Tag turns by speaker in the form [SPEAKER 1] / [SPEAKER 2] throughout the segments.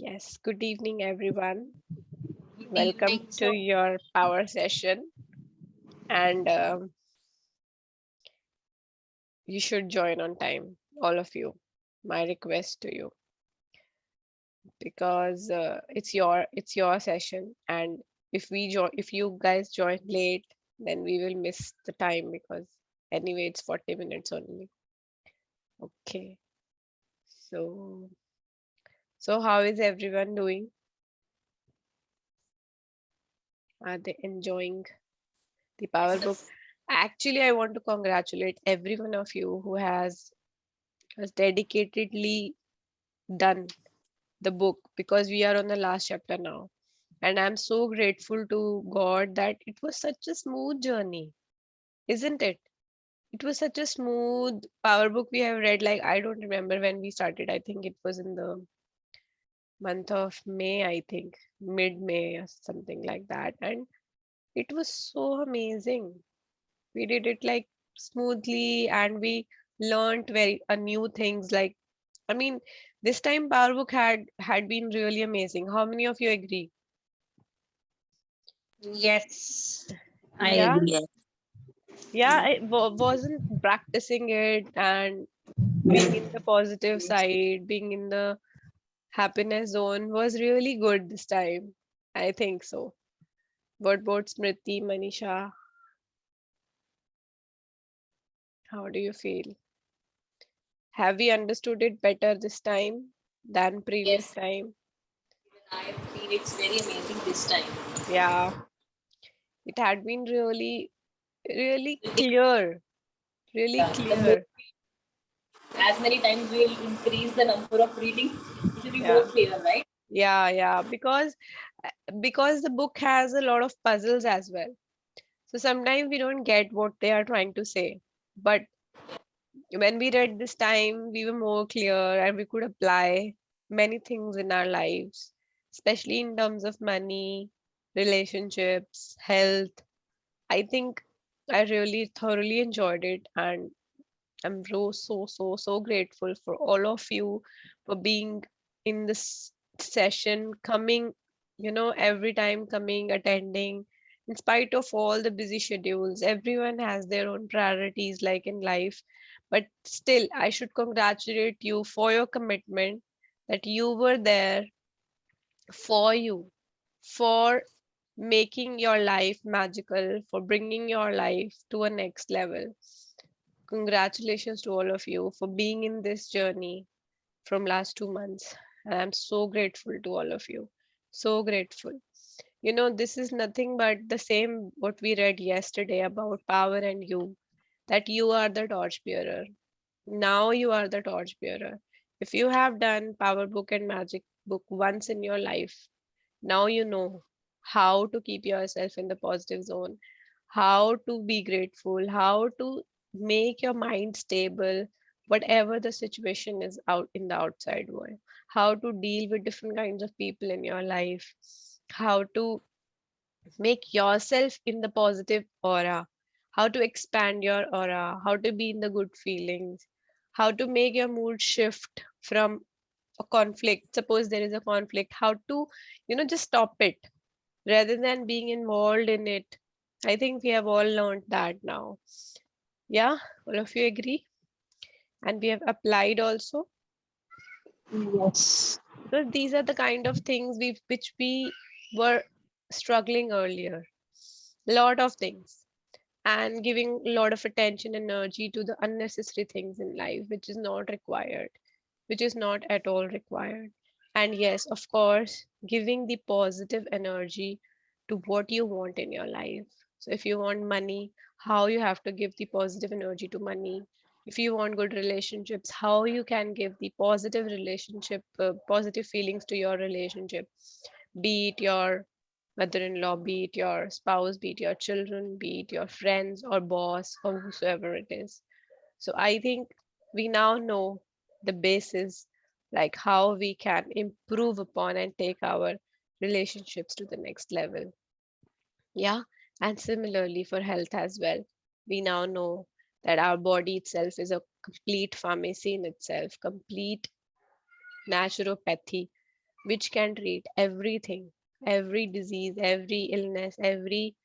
[SPEAKER 1] Yes, good evening, everyone.
[SPEAKER 2] Good
[SPEAKER 1] Welcome
[SPEAKER 2] evening.
[SPEAKER 1] to
[SPEAKER 2] So,
[SPEAKER 1] your power session. And you should join on time, all of you. My request to you, because it's your session, and if you guys join late, then we will miss the time because anyway it's 40 minutes only. Okay, so how is everyone doing? Are they enjoying the
[SPEAKER 2] yes,
[SPEAKER 1] power
[SPEAKER 2] the
[SPEAKER 1] book? Actually, I want to congratulate every one of you who has dedicatedly done the book, because we are on the last chapter now. And I'm so grateful to God that it was such a smooth journey, isn't it? It was such a smooth power book we have read. Like, I don't remember when we started. I think it was in the month of May, I think, mid May or something like that. And it was so amazing. We did it like smoothly, and we learned very new things. Like, I mean, this time Power Book had been really amazing. How many of you agree?
[SPEAKER 2] yes, I
[SPEAKER 1] Yeah,
[SPEAKER 2] agree.
[SPEAKER 1] yeah. I wasn't practicing it and being in the positive side, being in the happiness zone was really good this time. I think so. What about Smriti, Manisha? How do you feel? Have we understood it better this time than previous
[SPEAKER 2] Yes,
[SPEAKER 1] time?
[SPEAKER 2] even I feel it's very amazing this time.
[SPEAKER 1] Yeah, it had been really, really clear, really
[SPEAKER 2] Yeah, the more
[SPEAKER 1] clear.
[SPEAKER 2] as many times we'll increase the number of reading, it will be more
[SPEAKER 1] Yeah,
[SPEAKER 2] clear, right?
[SPEAKER 1] yeah, because the book has a lot of puzzles as well. So sometimes we don't get what they are trying to say. But when we read this time, we were more clear and we could apply many things in our lives, especially in terms of money, relationships, health. I think I really thoroughly enjoyed it, and I'm so grateful for all of you for being in this session, coming, every time coming, attending. In spite of all the busy schedules, everyone has their own priorities, like in life. But still, I should congratulate you for your commitment, that you were there for you, for making your life magical, for bringing your life to a next level. Congratulations to all of you for being in this journey from last 2 months. And I'm so grateful to all of you. So grateful. This is nothing but the same what we read yesterday about power and you, that you are the torch bearer. Now you are the torch bearer. If you have done power book and magic book once in your life, now you know how to keep yourself in the positive zone, how to be grateful, how to make your mind stable, whatever the situation is out in the outside world, how to deal with different kinds of people in your life, how to make yourself in the positive aura, how to expand your aura, how to be in the good feelings, how to make your mood shift from a conflict. Suppose there is a conflict, how to, just stop it rather than being involved in it. I think we have all learned that now. Yeah, all of you agree? And we have applied also,
[SPEAKER 2] Yes.
[SPEAKER 1] because these are the kind of things which we were struggling earlier. Lot of things. And giving a lot of attention, energy to the unnecessary things in life, which is not required, which is not at all required. And yes, of course, giving the positive energy to what you want in your life. So if you want money, how you have to give the positive energy to money. If you want good relationships, how you can give the positive relationship, positive feelings to your relationship, be it your mother-in-law, be it your spouse, be it your children, be it your friends or boss or whosoever it is. So I think we now know the basis, like how we can improve upon and take our relationships to the next level. Yeah. And similarly for health as well. We now know that our body itself is a complete pharmacy in itself, complete naturopathy, which can treat everything, every disease, every illness, every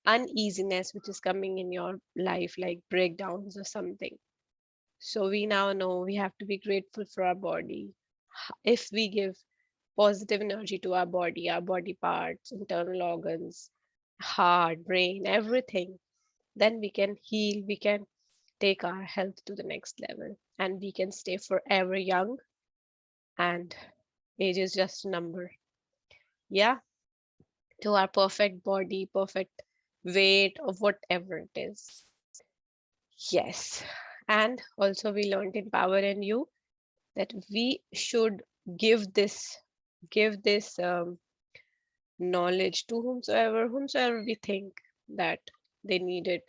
[SPEAKER 1] uneasiness which is coming in your life, like breakdowns or something. So we now know we have to be grateful for our body. If we give positive energy to our body parts, internal organs, heart, brain, everything, then we can heal, we can take our health to the next level, and we can stay forever young, and age is just a number. Yeah, to our perfect body, perfect weight, or whatever it is. Yes. And also we learned in Power and You that we should give this give this knowledge to whomsoever we think that they need it.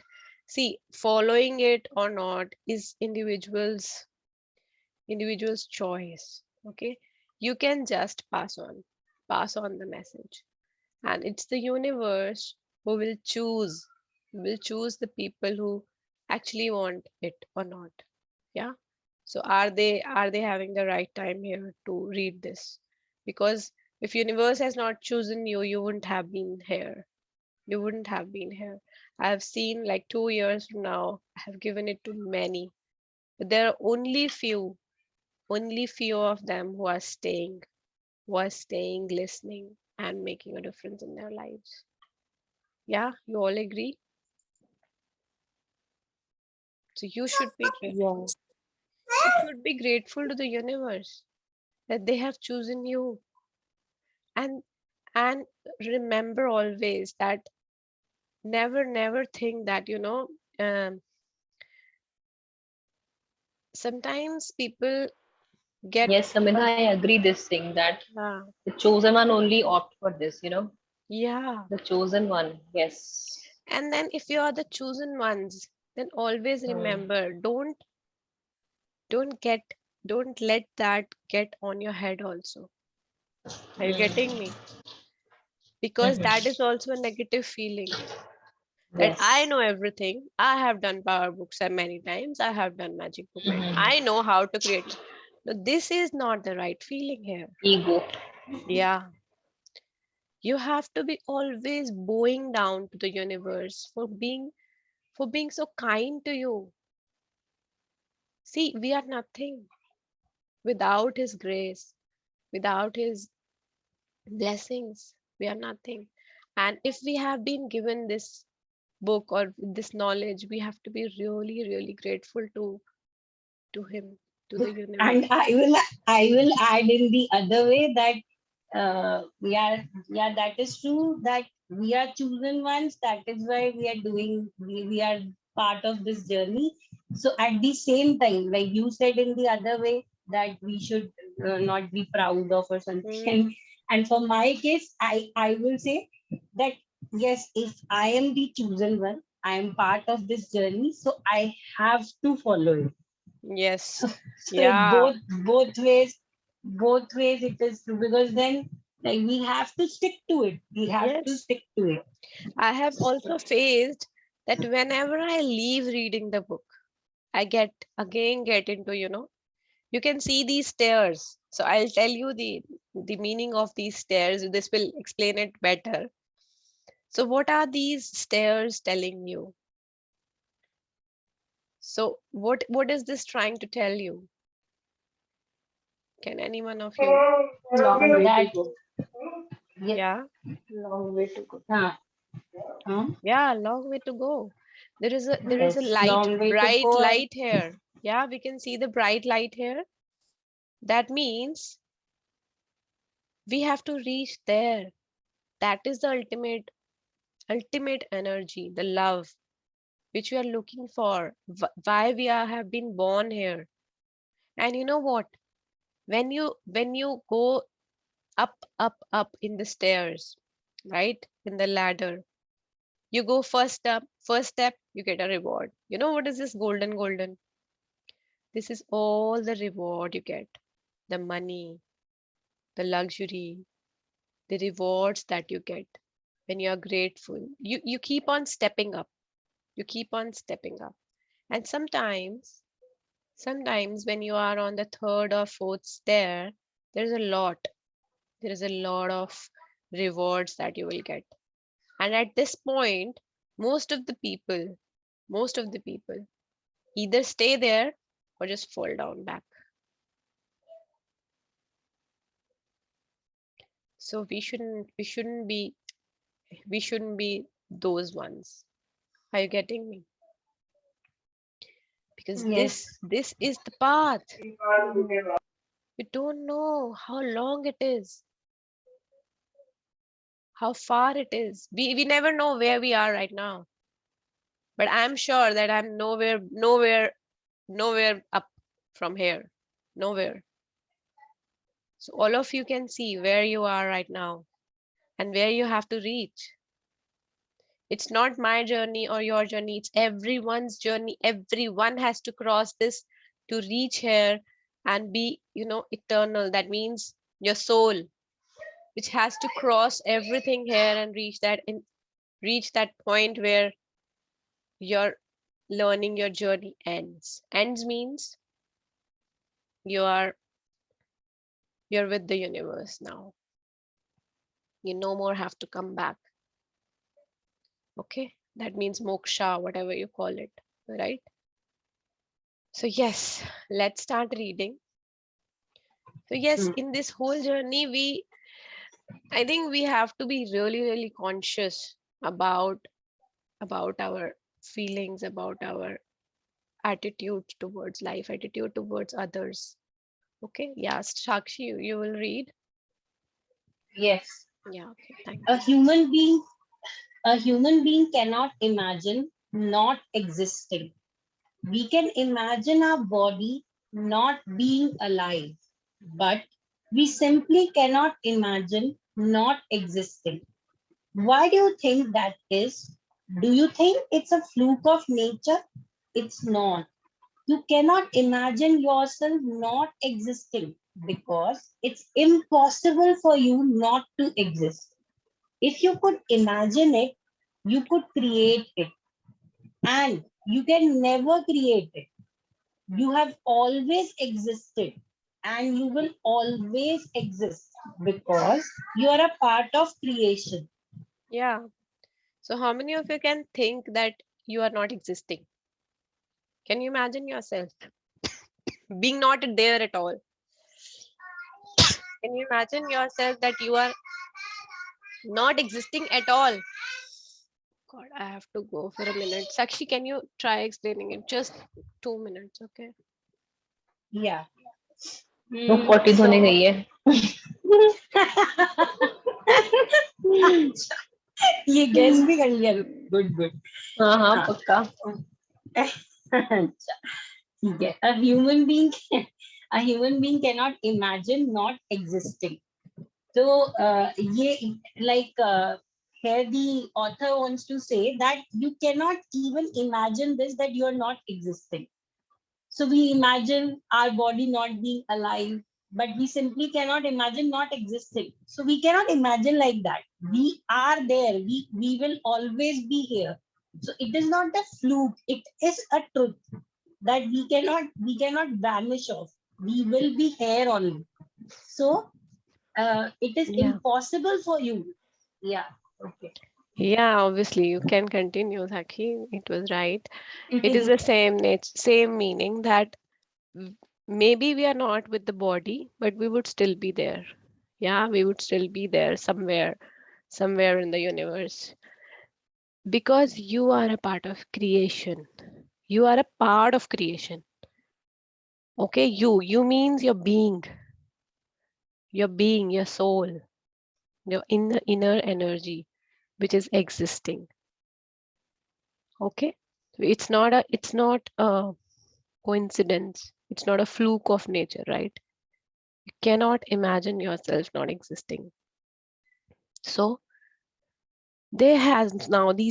[SPEAKER 1] See, following it or not is individual's choice. Okay, you can just pass on the message, and it's the universe who will choose the people who actually want it or not. Yeah. So are they having the right time here to read this? Because if universe has not chosen you, you wouldn't have been here. You wouldn't have been here. I've seen like 2 years from now, I have given it to many, but there are only few of them who are staying, listening, and making a difference in their lives. Yeah, you all agree? So
[SPEAKER 3] Yes.
[SPEAKER 1] you should be grateful to the universe that they have chosen you. And and remember always that never think that, um, sometimes people get
[SPEAKER 2] Yes, Samidha, I agree this thing that
[SPEAKER 1] uh,
[SPEAKER 2] the chosen one only opt for this,
[SPEAKER 1] yeah.
[SPEAKER 2] the chosen one. Yes.
[SPEAKER 1] And then if you are the chosen ones, then always
[SPEAKER 2] Hmm.
[SPEAKER 1] remember, don't get don't let that get on your head also. Are you getting
[SPEAKER 2] Hmm.
[SPEAKER 1] me? Because that
[SPEAKER 2] Hmm.
[SPEAKER 1] is also a negative feeling, that I
[SPEAKER 2] Yes.
[SPEAKER 1] know everything. I have done power books many times. I have done magic book many. I
[SPEAKER 2] Hmm.
[SPEAKER 1] know how to create. No, this is not the right feeling here.
[SPEAKER 2] Ego.
[SPEAKER 1] Yeah, you have to be always bowing down to the universe for being so kind to you. See, we are nothing without his grace, without his blessings. We are nothing. And if we have been given this book or this knowledge, we have to be really grateful to him, to the
[SPEAKER 3] And
[SPEAKER 1] universe.
[SPEAKER 3] I will add in the other way that we are, yeah, that is true that we are chosen ones. That is why we are part of this journey. So at the same time, like you said in the other way, that we should not be proud of or
[SPEAKER 1] Hmm.
[SPEAKER 3] something. And for my case, I will say that yes, if I am the chosen one, I am part of this journey, so I have to follow it.
[SPEAKER 1] Yes.
[SPEAKER 3] So
[SPEAKER 1] Yeah.
[SPEAKER 3] both ways it is true, because then like we have to stick to it. We have to
[SPEAKER 1] Yes.
[SPEAKER 3] stick to it.
[SPEAKER 1] I have also faced that whenever I leave reading the book, I get into, you can see these stairs. So I'll tell you the meaning of these stairs. This will explain it better. So what are these stairs telling you? So what is this trying to tell you? Can any one of you?
[SPEAKER 3] Long way to
[SPEAKER 4] That
[SPEAKER 3] go. Yes.
[SPEAKER 1] Yeah.
[SPEAKER 4] long way to go.
[SPEAKER 3] Huh?
[SPEAKER 1] Yeah, long way to go. There is a
[SPEAKER 3] Yes,
[SPEAKER 1] light,
[SPEAKER 3] long way to
[SPEAKER 1] bright
[SPEAKER 3] go.
[SPEAKER 1] light here. Yeah, we can see the bright light here. That means we have to reach there. That is the ultimate energy, the love which we are looking for. Why we have been born here. And you know what? When you go up in the stairs, right? In the ladder, you go first step, you get a reward. You know what is this golden? This is all the reward you get. The money, the luxury, the rewards that you get when you are grateful. You keep on stepping up. You keep on stepping up. And sometimes when you are on the third or fourth stair, there's a lot. There is a lot of rewards that you will get. And at this point, most of the people, either stay there or just fall down back. So we shouldn't be those ones. Are you getting me? Because
[SPEAKER 3] Yes.
[SPEAKER 1] this is the path. You don't know how long it is, how far it is. We never know where we are right now. But I'm sure that I'm nowhere up from here. Nowhere. So all of you can see where you are right now and where you have to reach. It's not my journey or your journey, it's everyone's journey. Everyone has to cross this to reach here and be, eternal. That means your soul, which has to cross everything here and reach that point where your learning, your journey ends. Ends means you're with the universe now. You no more have to come back. Okay, that means moksha, whatever you call it, right? So yes, let's start reading. So yes, in this whole journey, I think we have to be really conscious about our feelings, about our attitude towards life, attitude towards others. Okay, yes, Shakshi, you will read.
[SPEAKER 3] Yes.
[SPEAKER 1] Yeah, okay, thank
[SPEAKER 3] A
[SPEAKER 1] you.
[SPEAKER 3] human being cannot imagine not existing. We can imagine our body not being alive, but we simply cannot imagine not existing. Why do you think that is? Do you think it's a fluke of nature? It's not. You cannot imagine yourself not existing because it's impossible for you not to exist. If you could imagine it, you could create it, and you can never create it. You have always existed and you will always exist because you are a part of creation.
[SPEAKER 1] Yeah. So how many of you can think that you are not existing? Can you imagine yourself being not there at all? Can you imagine yourself that you are not existing at all? God, I have to go for a minute. Sakshi, can you try explaining it? Just 2 minutes, okay?
[SPEAKER 3] Yeah.
[SPEAKER 2] वो पोटी धोने
[SPEAKER 3] So,
[SPEAKER 2] गई है
[SPEAKER 3] ये gas भी कर लिया. Good, good.
[SPEAKER 2] हाँ हाँ
[SPEAKER 3] हाँ.
[SPEAKER 2] पक्का
[SPEAKER 3] अच्छा, ठीक है. A human being cannot imagine not existing. So, here the author wants to say that you cannot even imagine this, that you are not existing. So we imagine our body not being alive, but we simply cannot imagine not existing. So we cannot imagine like that. We are there. We will always be here. So it is not a fluke. It is a truth that we cannot vanish off. We will be here only. So it is
[SPEAKER 1] Yeah.
[SPEAKER 3] impossible for you. Yeah. Okay.
[SPEAKER 1] Yeah, obviously you can continue, Sakshi. It was right. It is the same meaning that maybe we are not with the body, but we would still be there. Yeah, we would still be there somewhere in the universe. Because you are a part of creation. You are a part of creation. Okay, you means your being, your soul, your inner energy, which is existing. Okay, so it's not a coincidence. It's not a fluke of nature, right? You cannot imagine yourself not existing. So these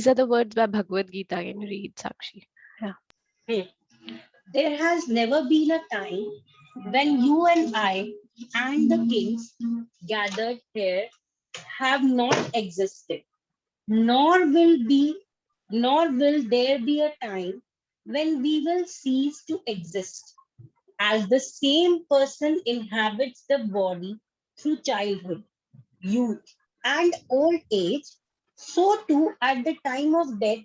[SPEAKER 1] are the words by Bhagavad Gita. Can you read, Sakshi? Yeah.
[SPEAKER 3] There has never been a time when you and I and the kings gathered here have not existed, nor will be, nor will there be a time when we will cease to exist, as the same person inhabits the body through childhood. youth, and old age, so too at the time of death,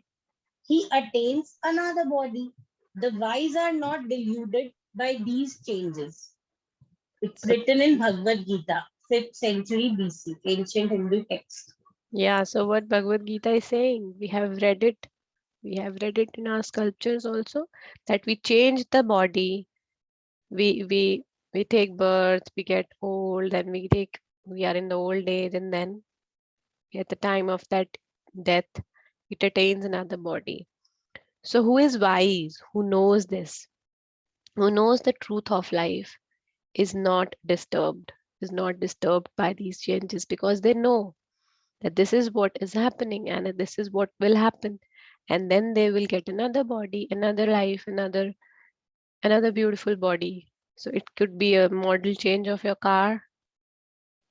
[SPEAKER 3] he attains another body. The wise are not deluded by these changes. It's written in Bhagavad Gita, 5th century BC, ancient Hindu text.
[SPEAKER 1] Yeah, so what Bhagavad Gita is saying, we have read it. We have read it in our sculptures also, that we change the body. We take birth, we get old, and we are in the old age, and then at the time of that death, it attains another body. So who is wise, who knows this, who knows the truth of life, is not disturbed by these changes, because they know that this is what is happening and this is what will happen, and then they will get another body, another life, another beautiful body. So it could be a model change of your car.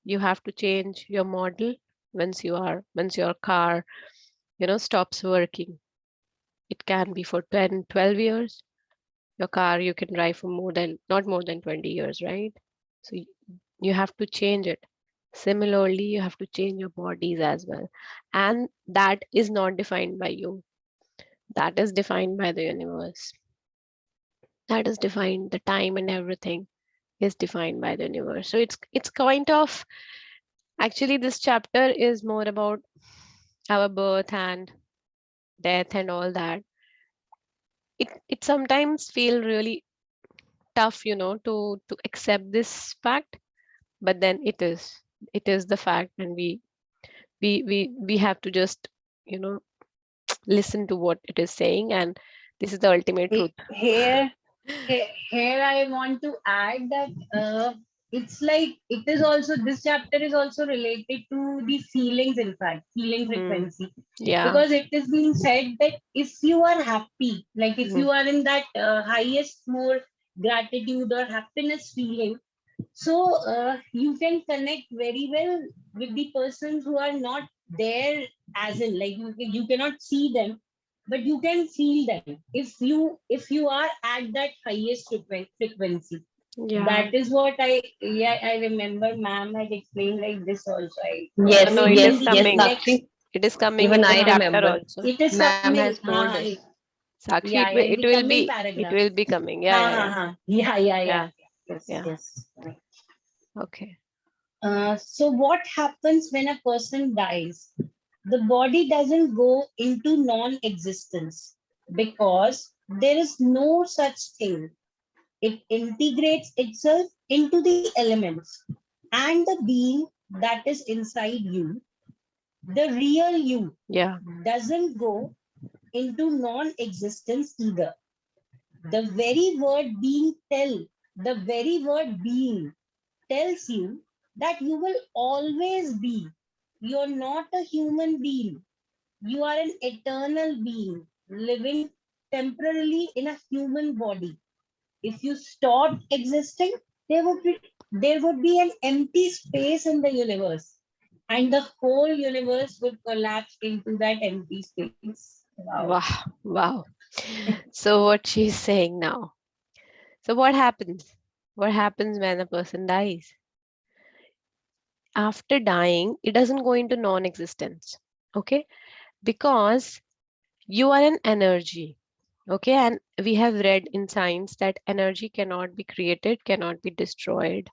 [SPEAKER 1] You have to change your model once your car stops working. It can be for 10, 12 years. Your car you can drive for not more than 20 years, right? So you have to change it. Similarly, you have to change your bodies as well, and that is not defined by you. That is defined by the universe. That is defined, the time and everything is defined by the universe. So it's kind of, actually this chapter is more about our birth and death and all that. It sometimes feel really tough, to accept this fact, but then it is the fact, and we have to just you know listen to what it is saying, and this is the ultimate truth.
[SPEAKER 3] Here I want to add that it's like it is also, this chapter is also related to the feelings, in fact, feeling frequency.
[SPEAKER 1] Yeah.
[SPEAKER 3] Because it is being said that if you are happy, like if you are in that highest, more gratitude or happiness feeling, so you can connect very well with the persons who are not there, as in like you cannot see them, but you can feel them if you are at that highest frequency.
[SPEAKER 1] Yeah.
[SPEAKER 3] That is what I remember ma'am had explained like this also.
[SPEAKER 2] Yes,
[SPEAKER 1] No, it
[SPEAKER 2] yes,
[SPEAKER 1] is
[SPEAKER 2] yes,
[SPEAKER 1] coming.
[SPEAKER 2] Sakshi.
[SPEAKER 1] It is coming
[SPEAKER 2] Even
[SPEAKER 1] in the
[SPEAKER 2] I
[SPEAKER 1] chapter
[SPEAKER 2] remember.
[SPEAKER 1] also.
[SPEAKER 3] it is
[SPEAKER 2] Ma'am has
[SPEAKER 3] coming.
[SPEAKER 2] told us.
[SPEAKER 1] Sakshi,
[SPEAKER 3] Yeah, in
[SPEAKER 1] it
[SPEAKER 3] the
[SPEAKER 1] will
[SPEAKER 3] coming
[SPEAKER 1] be
[SPEAKER 3] paragraph.
[SPEAKER 1] coming. Yeah.
[SPEAKER 3] Yeah. Yes,
[SPEAKER 1] Yeah.
[SPEAKER 3] yes.
[SPEAKER 1] Okay.
[SPEAKER 3] So what happens when a person dies? The body doesn't go into non-existence because there is no such thing. It integrates itself into the elements, and the being that is inside you, the real you,
[SPEAKER 1] Yeah.
[SPEAKER 3] doesn't go into non-existence either. The very word being tells you that you will always be. You're not a human being. You are an eternal being living temporarily in a human body. If you stopped existing, there would be an empty space in the universe, and the whole universe would collapse into that empty space. Wow.
[SPEAKER 1] Wow. Wow. So what she's saying now. So what happens? What happens when a person dies? After dying, it doesn't go into non-existence. Okay? Because you are an energy. Okay, and we have read in science that energy cannot be created, cannot be destroyed.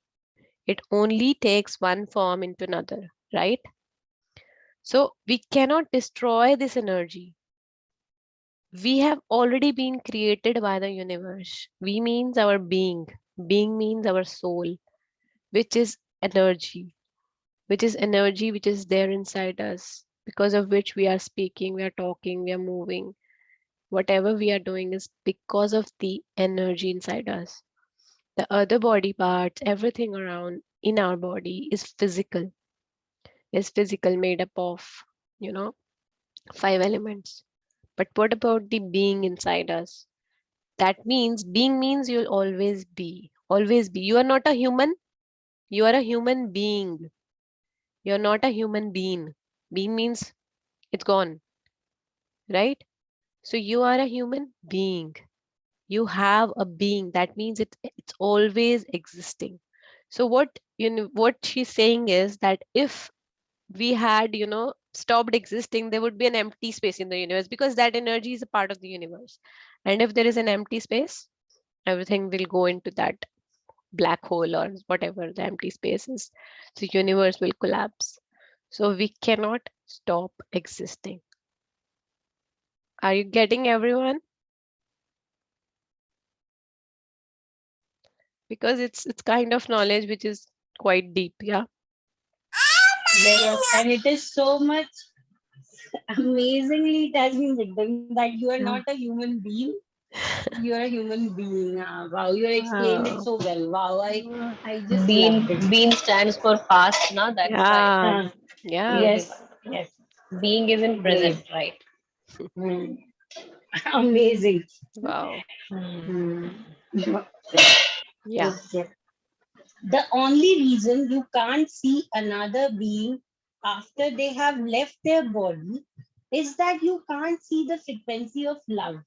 [SPEAKER 1] It only takes one form into another, right? So we cannot destroy this energy. We have already been created by the universe. We means our being. Being means our soul, which is energy, which is there inside us, because of which we are speaking, we are talking, we are moving. Whatever we are doing is because of the energy inside us. The other body parts, everything around in our body is physical, made up of, you know, 5 elements. But what about the being inside us? That means being means you'll always be. Always be. You are not a human, you are a human being. You're not a human being. Being means it's gone, right? So you are a human being. You have a being. That means it's always existing. So what she's saying is that if we had, stopped existing, there would be an empty space in the universe, because that energy is a part of the universe. And if there is an empty space, everything will go into that black hole or whatever the empty space is. So universe will collapse. So we cannot stop existing. Are you getting, everyone? Because it's kind of knowledge which is quite deep. Yeah.
[SPEAKER 3] Yes, and it is so much amazingly it has been written that you are not a human being. You are a human being. Ah, wow, you explained it
[SPEAKER 1] Wow.
[SPEAKER 3] so well. Wow, I just
[SPEAKER 2] Bean
[SPEAKER 3] loved it.
[SPEAKER 2] bean stands for past, na? That's why
[SPEAKER 1] Yeah.
[SPEAKER 3] Ah,
[SPEAKER 1] Yeah.
[SPEAKER 3] yes, yes,
[SPEAKER 2] being is in
[SPEAKER 3] great.
[SPEAKER 2] present, right?
[SPEAKER 3] Hmm. Amazing.
[SPEAKER 1] Wow.
[SPEAKER 3] Hmm.
[SPEAKER 1] Yeah.
[SPEAKER 3] Okay. The only reason you can't see another being after they have left their body is that you can't see the frequency of love.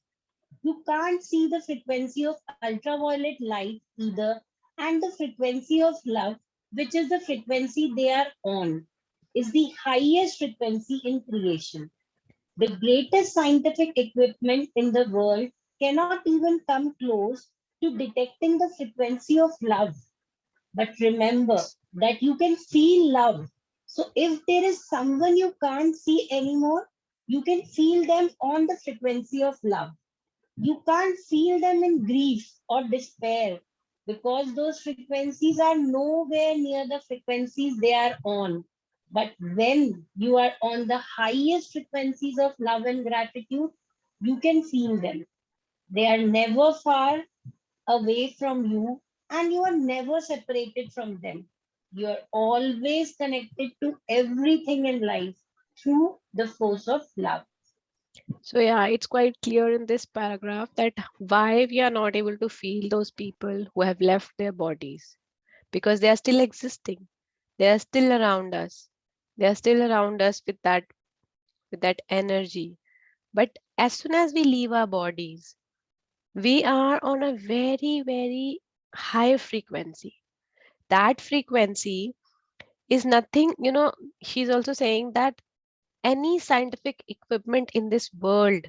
[SPEAKER 3] You can't see the frequency of ultraviolet light either, and the frequency of love, which is the frequency they are on, is the highest frequency in creation. The greatest scientific equipment in the world cannot even come close to detecting the frequency of love. But remember that you can feel love. So if there is someone you can't see anymore, you can feel them on the frequency of love. You can't feel them in grief or despair because those frequencies are nowhere near the frequencies they are on. But when you are on the highest frequencies of love and gratitude, you can feel them. They are never far away from you and you are never separated from them. You are always connected to everything in life through the force of love.
[SPEAKER 1] So yeah, it's quite clear in this paragraph that why we are not able to feel those people who have left their bodies, because they are still existing. They are still around us. They are still around us with that energy. But as soon as we leave our bodies, we are on a very, very high frequency. That frequency is nothing, she's also saying that any scientific equipment in this world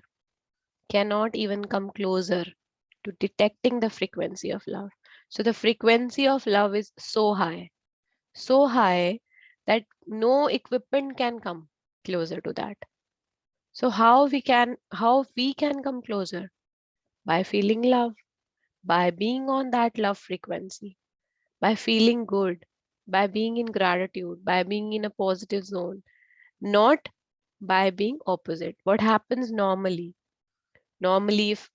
[SPEAKER 1] cannot even come closer to detecting the frequency of love. So the frequency of love is so high that no equipment can come closer to that. So how we can come closer? By feeling love, by being on that love frequency, by feeling good, by being in gratitude, by being in a positive zone, not by being opposite. What happens normally? Normally, if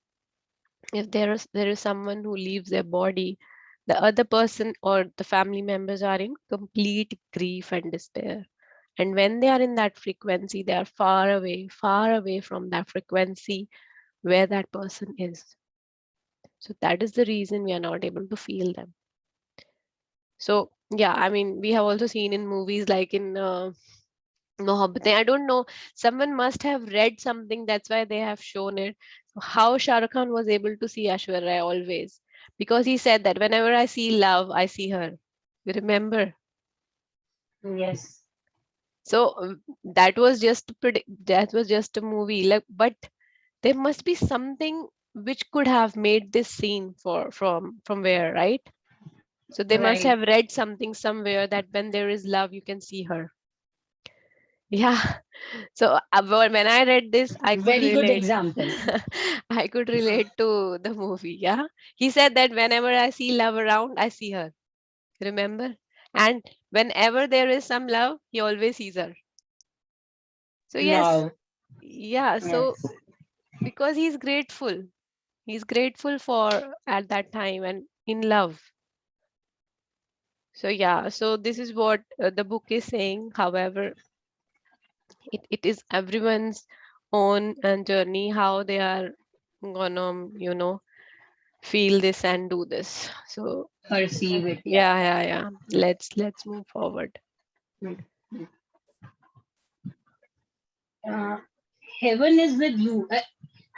[SPEAKER 1] there is someone who leaves their body, the other person or the family members are in complete grief and despair. And when they are in that frequency, they are far away from that frequency where that person is. So that is the reason we are not able to feel them. So yeah, I mean, we have also seen in movies like in Mohabbat. I don't know. Someone must have read something. That's why they have shown it. How Shah Rukh Khan was able to see Aishwarya always, because he said that whenever I see love, I see her. You remember?
[SPEAKER 3] Yes.
[SPEAKER 1] So that was just a movie. Like, but there must be something which could have made this scene from where, right? So they must
[SPEAKER 3] Right.
[SPEAKER 1] have read something somewhere that when there is love, you can see her. Yeah. So when I read this, I could
[SPEAKER 3] Very good
[SPEAKER 1] relate.
[SPEAKER 3] example.
[SPEAKER 1] I could relate to the movie. Yeah. He said that whenever I see love around, I see her. Remember? And whenever there is some love, he always sees her. So yes,
[SPEAKER 3] Wow.
[SPEAKER 1] yeah. So
[SPEAKER 3] Yes.
[SPEAKER 1] because he's grateful for at that time and in love. So yeah. So this is what the book is saying. However, it is everyone's own journey how they are gonna feel this and do this. So
[SPEAKER 3] Perceive it. Yeah.
[SPEAKER 1] yeah, let's move forward.
[SPEAKER 3] Mm. Uh, Heaven is with you.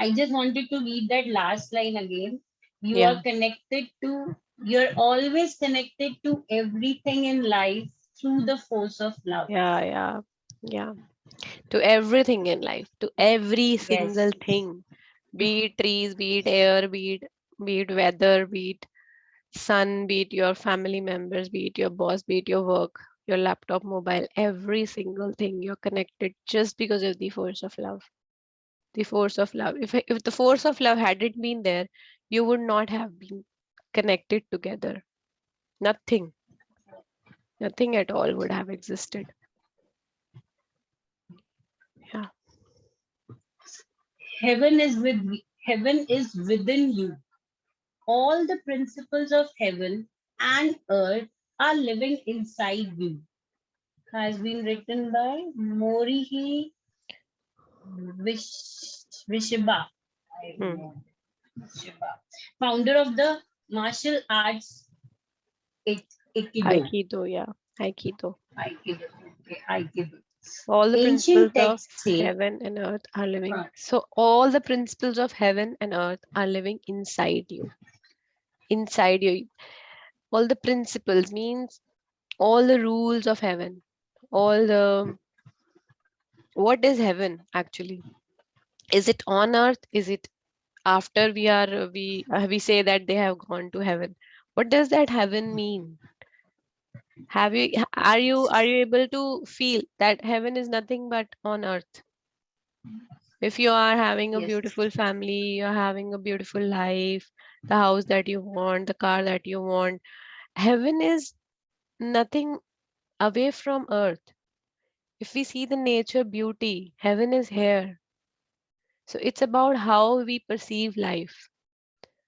[SPEAKER 3] I just wanted to read that last line again. You
[SPEAKER 1] Yeah,
[SPEAKER 3] are connected to, you're always connected to everything in life through the force of love.
[SPEAKER 1] yeah, Yeah. To everything in life, to every single
[SPEAKER 3] Yes.
[SPEAKER 1] thing, be it trees, be it air, be it weather, be it sun, be it your family members, be it your boss, be it your work, your laptop, mobile, every single thing you're connected just because of the force of love. The force of love. If the force of love hadn't been there, you would not have been connected together. Nothing, nothing at all would have existed. Yeah.
[SPEAKER 3] Heaven is within you. All the principles of heaven and earth are living inside you. Has been written by Morihi Vishiba. I
[SPEAKER 1] Hmm.
[SPEAKER 3] know. Vishiba. Founder of the martial arts Aikido.
[SPEAKER 1] Aikido, yeah. Aikido.
[SPEAKER 3] Aikido. Okay, Aikido.
[SPEAKER 1] All the principles
[SPEAKER 3] Ancient
[SPEAKER 1] of
[SPEAKER 3] texts say,
[SPEAKER 1] heaven and earth are living.
[SPEAKER 3] uh,
[SPEAKER 1] So all the principles of heaven and earth are living inside you. Inside you. All the principles means all the rules of heaven. All the what is heaven actually? Is it on earth? Is it after we say that they have gone to heaven? What does that heaven mean? Are you able to feel that heaven is nothing but on earth? If you are having a
[SPEAKER 3] yes,
[SPEAKER 1] beautiful family, you're having a beautiful life, the house that you want, the car that you want, heaven is nothing away from earth. If we see the nature beauty, heaven is here. So it's about how we perceive life,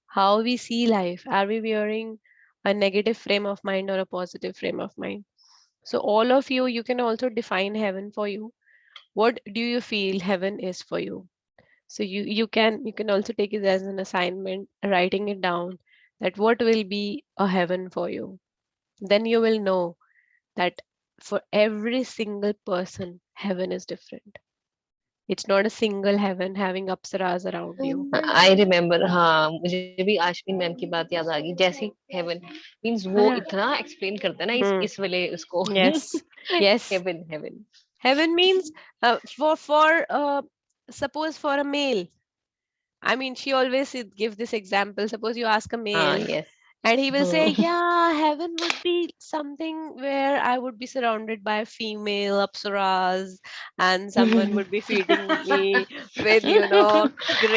[SPEAKER 1] how we see life. Are we wearing a negative frame of mind or a positive frame of mind? So all of you, you can also define heaven for you. What do you feel heaven is for you? So you can also take it as an assignment, writing it down that what will be a heaven for you. Then you will know that for every single person, heaven is different. It's not a single heaven having apsaras around you.
[SPEAKER 5] I remember हाँ मुझे भी आशमीन ma'am की बात याद आ गई जैसे haven means वो
[SPEAKER 1] Yeah.
[SPEAKER 5] इतना एक्सप्लेन करता है ना
[SPEAKER 1] Hmm.
[SPEAKER 5] इस वाले उसको
[SPEAKER 1] Yes. Yes.
[SPEAKER 5] Heaven heaven
[SPEAKER 1] Heaven means suppose for a male. I mean, she always give this example. Suppose you ask a
[SPEAKER 5] हाँ
[SPEAKER 1] male
[SPEAKER 5] yes
[SPEAKER 1] and he will say, yeah, heaven would be something where I would be surrounded by female apsaras and someone would be feeding me with,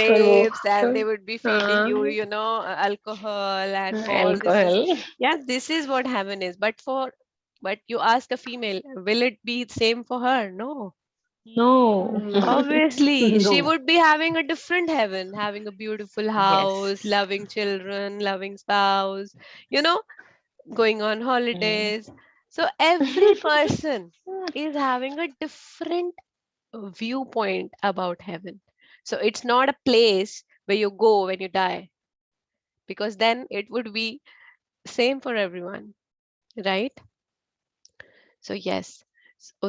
[SPEAKER 5] और वो
[SPEAKER 1] grapes and they would be feeding
[SPEAKER 5] हाँ
[SPEAKER 1] you, alcohol and all this is,
[SPEAKER 5] alcohol
[SPEAKER 1] yeah, this is what heaven is. But you ask a female, will it be same for her? No.
[SPEAKER 5] No
[SPEAKER 3] no,
[SPEAKER 1] Obviously, she
[SPEAKER 3] no.
[SPEAKER 1] would be having a different heaven, having a beautiful
[SPEAKER 5] yes
[SPEAKER 1] house, loving children, loving spouse, you know, going on holidays. So every person is having a different viewpoint about heaven. So it's not a place where you go when you die, because then it would be same for everyone, right? So yes.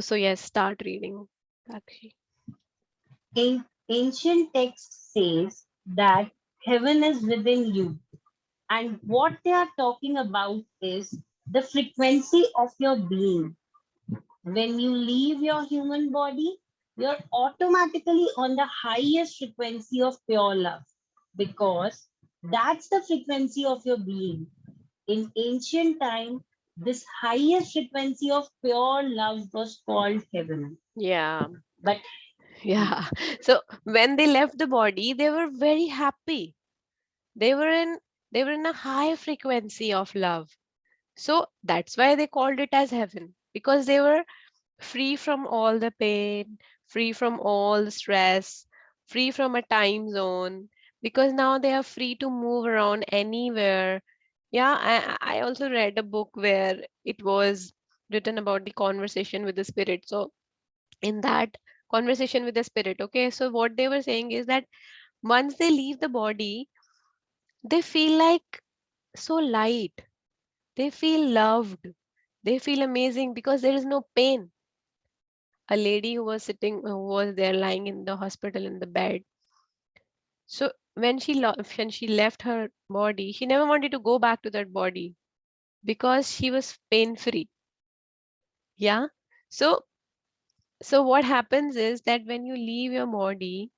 [SPEAKER 1] So yes, start reading. Sakshi.
[SPEAKER 3] Ancient text says that heaven is within you. And what they are talking about is the frequency of your being. When you leave your human body, you're automatically on the highest frequency of pure love because that's the frequency of your being. In ancient time, this highest frequency of pure love was called heaven.
[SPEAKER 1] Yeah.
[SPEAKER 3] But
[SPEAKER 1] Yeah. So when they left the body, they were very happy. They were in they were in a high frequency of love. So that's why they called it as heaven, because they were free from all the pain, free from all the stress, free from a time zone, because now they are free to move around anywhere. Yeah, I also read a book where it was written about the conversation with the spirit. So in that conversation with the spirit, okay, so what they were saying is that once they leave the body, they feel like so light, they feel loved, they feel amazing because there is no pain. A lady who was there lying in the hospital in the bed, so when she left her body, she never wanted to go back to that body because she was pain free. Yeah. So So what happens is that when you leave your body,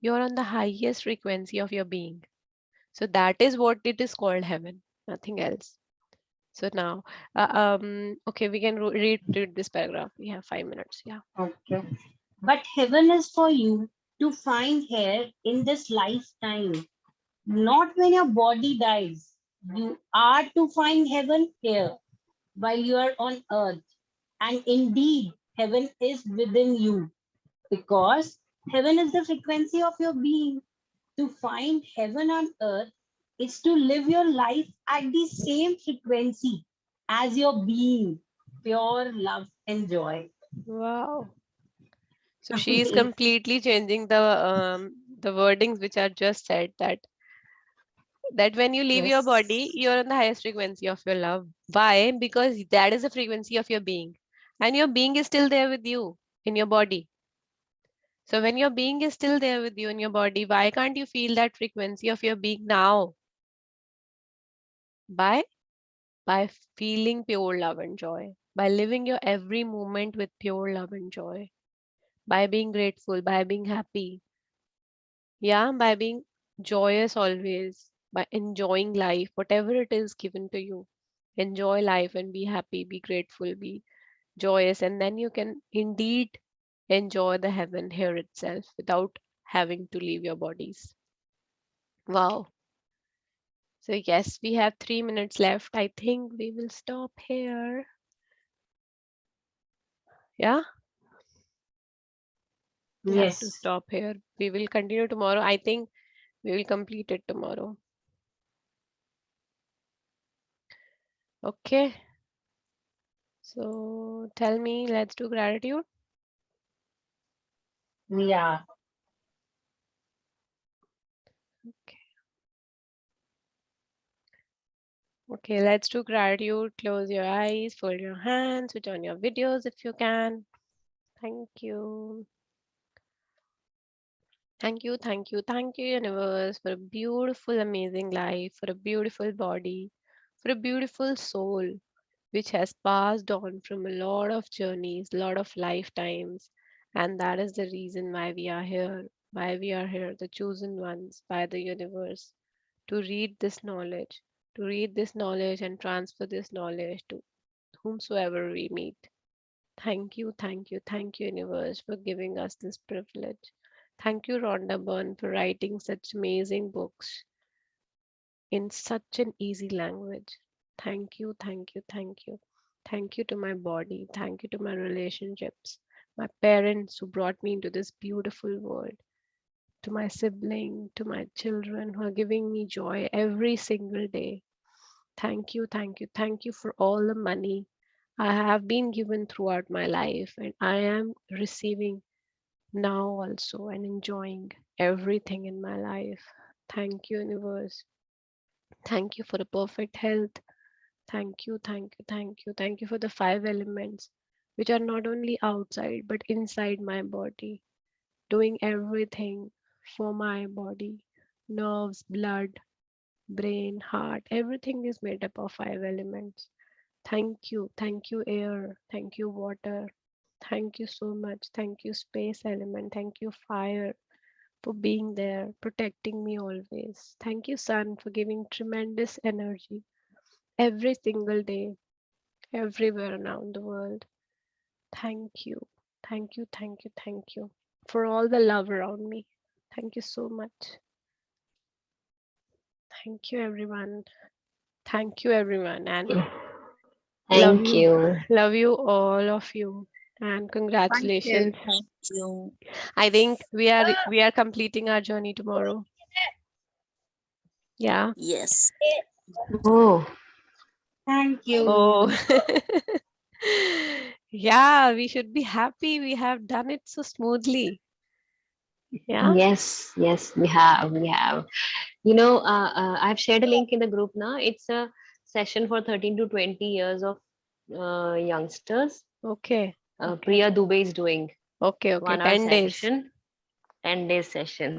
[SPEAKER 1] you're on the highest frequency of your being. So that is what it is called heaven, nothing else. So now, okay, we can read this paragraph. We have 5 minutes. Yeah.
[SPEAKER 3] Okay. But heaven is for you to find here in this lifetime, not when your body dies. You are to find heaven here while you are on earth. And indeed, heaven is within you because heaven is the frequency of your being. To find heaven on earth is to live your life at the same frequency as your being, pure love and joy.
[SPEAKER 1] Wow. So she is completely changing the wordings which are just said, that when you leave your body,
[SPEAKER 3] Yes.
[SPEAKER 1] you're on the highest frequency of your love. Why? Because that is the frequency of your being. And your being is still there with you in your body. So when your being is still there with you in your body, why can't you feel that frequency of your being now? By feeling pure love and joy, by living your every moment with pure love and joy, by being grateful, by being happy, yeah, by being joyous always, by enjoying life, whatever it is given to you. Enjoy life and be happy, be grateful, be joyous, and then you can indeed enjoy the heaven here itself without having to leave your bodies. Wow. So, yes, we have 3 minutes left. I think we will stop here. Yeah, we have to
[SPEAKER 3] Yes.
[SPEAKER 1] stop here. We will continue tomorrow. I think we will complete it tomorrow. Okay. So, tell me, let's do gratitude.
[SPEAKER 3] Yeah.
[SPEAKER 1] Okay. Okay, let's do gratitude. Close your eyes, fold your hands, switch on your videos if you can. Thank you. Thank you, thank you, thank you, universe, for a beautiful, amazing life, for a beautiful body, for a beautiful soul, which has passed on from a lot of journeys, lot of lifetimes. And that is the reason why we are here, the chosen ones by the universe, to read this knowledge, and transfer this knowledge to whomsoever we meet. Thank you, thank you, thank you, universe, for giving us this privilege. Thank you, Rhonda Byrne, for writing such amazing books in such an easy language. Thank you, thank you, thank you. Thank you to my body. Thank you to my relationships, my parents who brought me into this beautiful world, to my sibling, to my children who are giving me joy every single day. Thank you, thank you, thank you for all the money I have been given throughout my life, and I am receiving now also and enjoying everything in my life. Thank you, universe. Thank you for the perfect health. Thank you, thank you, thank you. Thank you for the 5 elements, which are not only outside but inside my body, doing everything for my body. Nerves, blood, brain, heart, everything is made up of 5 elements. Thank you, air, thank you, water. Thank you so much. Thank you, space element. Thank you, fire, for being there, protecting me always. Thank you, sun, for giving tremendous energy every single day, everywhere around the world. Thank you. Thank you, thank you, thank you for all the love around me. Thank you so much. Thank you, everyone. Thank you, everyone. And love
[SPEAKER 5] Thank
[SPEAKER 1] you.
[SPEAKER 5] you.
[SPEAKER 1] Love you, all of you. And
[SPEAKER 4] Thank you.
[SPEAKER 1] congratulations.
[SPEAKER 4] Thank you.
[SPEAKER 1] I think we are completing our journey tomorrow. Yeah.
[SPEAKER 4] Yes.
[SPEAKER 5] Oh,
[SPEAKER 3] Thank you.
[SPEAKER 1] Oh. Yeah, we should be happy. We have done it so smoothly. Yeah.
[SPEAKER 5] yes, yes, we have. I've shared a link in the group now. It's a session for 13 to 20 years of youngsters.
[SPEAKER 1] Okay.
[SPEAKER 5] Priya Dubey is doing
[SPEAKER 1] Okay.
[SPEAKER 5] 1 hour
[SPEAKER 1] 10 days.
[SPEAKER 5] session, 10 days session.